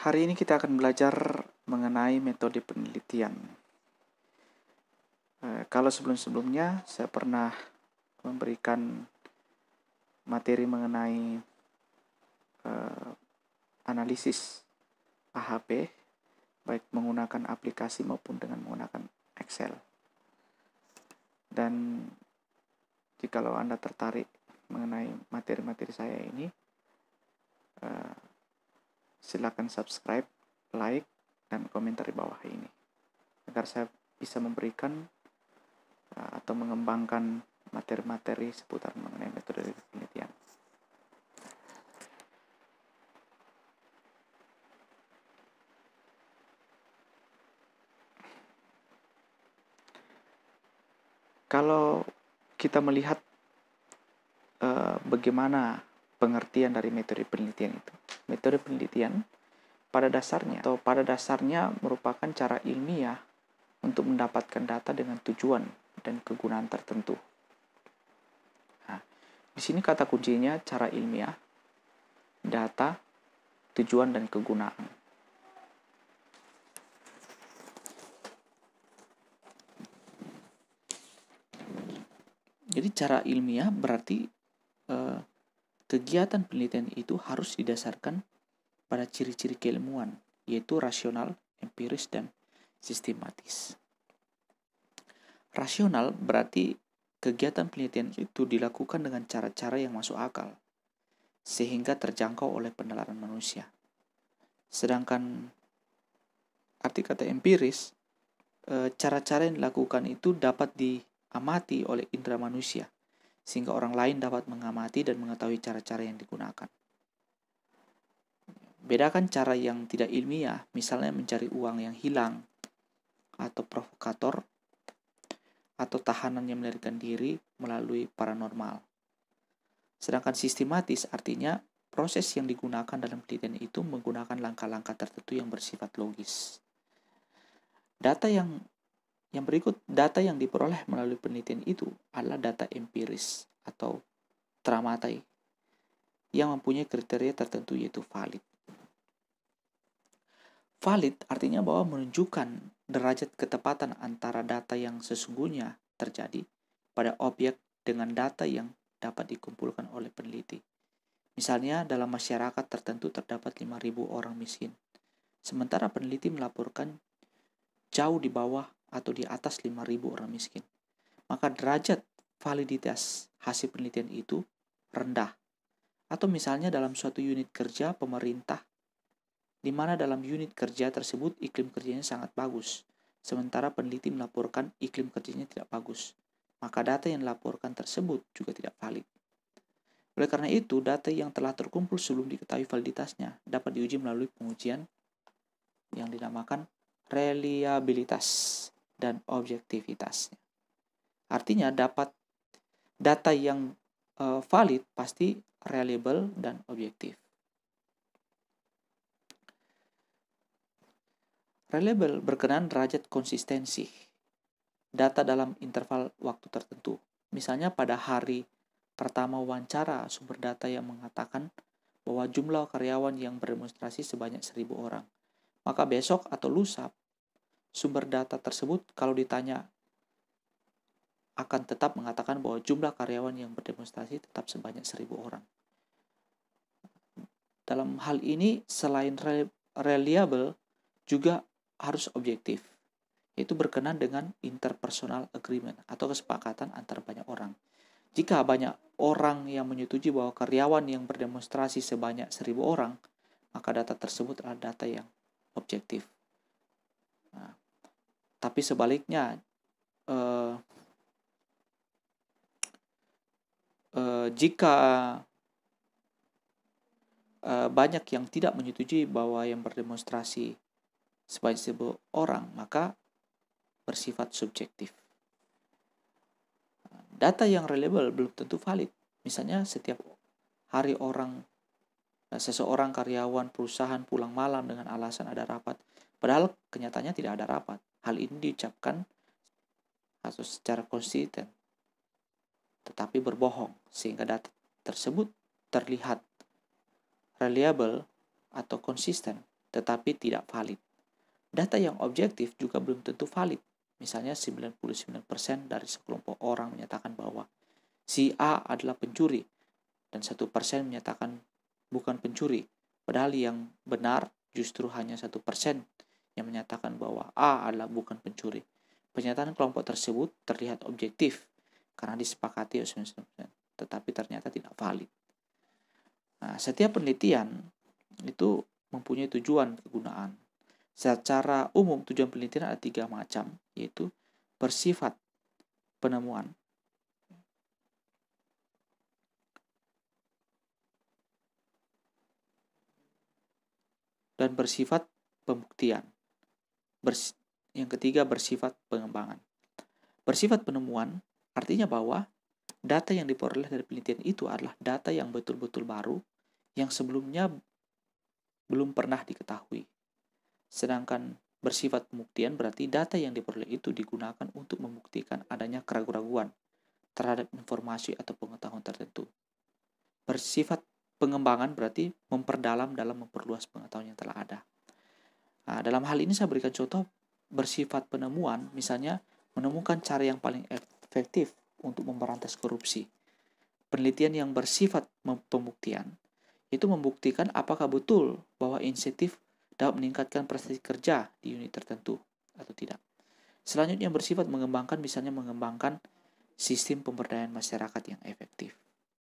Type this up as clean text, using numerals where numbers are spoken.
Hari ini kita akan belajar mengenai metode penelitian. Kalau sebelum-sebelumnya saya pernah memberikan materi mengenai analisis AHP, baik menggunakan aplikasi maupun dengan menggunakan Excel. Dan jikalau Anda tertarik mengenai materi-materi saya ini, silakan subscribe, like, dan komentar di bawah ini agar saya bisa memberikan atau mengembangkan materi-materi seputar mengenai metode penelitian. Kalau kita melihat bagaimana pengertian dari metode penelitian itu, metode penelitian pada dasarnya merupakan cara ilmiah untuk mendapatkan data dengan tujuan dan kegunaan tertentu. Nah, di sini kata kuncinya cara ilmiah, data, tujuan, dan kegunaan. Jadi cara ilmiah berarti kegiatan penelitian itu harus didasarkan pada ciri-ciri keilmuan, yaitu rasional, empiris, dan sistematis. Rasional berarti kegiatan penelitian itu dilakukan dengan cara-cara yang masuk akal, sehingga terjangkau oleh penalaran manusia. Sedangkan arti kata empiris, cara-cara yang dilakukan itu dapat diamati oleh indera manusia, sehingga orang lain dapat mengamati dan mengetahui cara-cara yang digunakan. Bedakan cara yang tidak ilmiah, misalnya mencari uang yang hilang, atau provokator, atau tahanan yang melarikan diri melalui paranormal. Sedangkan sistematis artinya proses yang digunakan dalam penelitian itu menggunakan langkah-langkah tertentu yang bersifat logis. Data yang diperoleh melalui penelitian itu adalah data empiris atau teramatai yang mempunyai kriteria tertentu yaitu valid. Valid artinya bahwa menunjukkan derajat ketepatan antara data yang sesungguhnya terjadi pada objek dengan data yang dapat dikumpulkan oleh peneliti. Misalnya dalam masyarakat tertentu terdapat 5.000 orang miskin, sementara peneliti melaporkan jauh di bawah atau di atas 5.000 orang miskin. Maka derajat validitas hasil penelitian itu rendah. Atau misalnya dalam suatu unit kerja pemerintah, di mana dalam unit kerja tersebut iklim kerjanya sangat bagus, sementara peneliti melaporkan iklim kerjanya tidak bagus, maka data yang dilaporkan tersebut juga tidak valid. Oleh karena itu, data yang telah terkumpul sebelum diketahui validitasnya dapat diuji melalui pengujian yang dinamakan reliabilitas dan objektivitasnya. Artinya data yang valid pasti reliable dan objektif. Reliable berkenaan derajat konsistensi data dalam interval waktu tertentu. Misalnya pada hari pertama wawancara sumber data yang mengatakan bahwa jumlah karyawan yang berdemonstrasi sebanyak 1.000 orang. Maka besok atau lusa sumber data tersebut kalau ditanya akan tetap mengatakan bahwa jumlah karyawan yang berdemonstrasi tetap sebanyak 1.000 orang. Dalam hal ini selain reliable juga harus objektif, yaitu berkenaan dengan interpersonal agreement atau kesepakatan antara banyak orang. Jika banyak orang yang menyetujui bahwa karyawan yang berdemonstrasi sebanyak 1.000 orang, maka data tersebut adalah data yang objektif. Nah, tapi sebaliknya, jika banyak yang tidak menyetujui bahwa yang berdemonstrasi sebanyak 1.000 orang, maka bersifat subjektif. Data yang reliable belum tentu valid. Misalnya setiap hari seseorang karyawan perusahaan pulang malam dengan alasan ada rapat, padahal kenyataannya tidak ada rapat. Hal ini diucapkan atau secara konsisten, tetapi berbohong, sehingga data tersebut terlihat reliable atau konsisten, tetapi tidak valid. Data yang objektif juga belum tentu valid. Misalnya 99% dari sekelompok orang menyatakan bahwa si A adalah pencuri dan 1% menyatakan bukan pencuri. Padahal yang benar justru hanya 1% yang menyatakan bahwa A adalah bukan pencuri. Pernyataan kelompok tersebut terlihat objektif karena disepakati oleh 99%, tetapi ternyata tidak valid. Nah, setiap penelitian itu mempunyai tujuan kegunaan. Secara umum tujuan penelitian ada 3 macam, yaitu bersifat penemuan, dan bersifat pembuktian. Yang ketiga bersifat pengembangan. Bersifat penemuan artinya bahwa data yang diperoleh dari penelitian itu adalah data yang betul-betul baru yang sebelumnya belum pernah diketahui. Sedangkan bersifat pembuktian berarti data yang diperoleh itu digunakan untuk membuktikan adanya keraguan-keraguan terhadap informasi atau pengetahuan tertentu. Bersifat pengembangan berarti memperdalam dalam memperluas pengetahuan yang telah ada. Nah, dalam hal ini saya berikan contoh bersifat penemuan, misalnya menemukan cara yang paling efektif untuk memberantas korupsi. Penelitian yang bersifat pembuktian itu membuktikan apakah betul bahwa insentif dapat meningkatkan prestasi kerja di unit tertentu atau tidak. Selanjutnya bersifat mengembangkan, misalnya mengembangkan sistem pemberdayaan masyarakat yang efektif.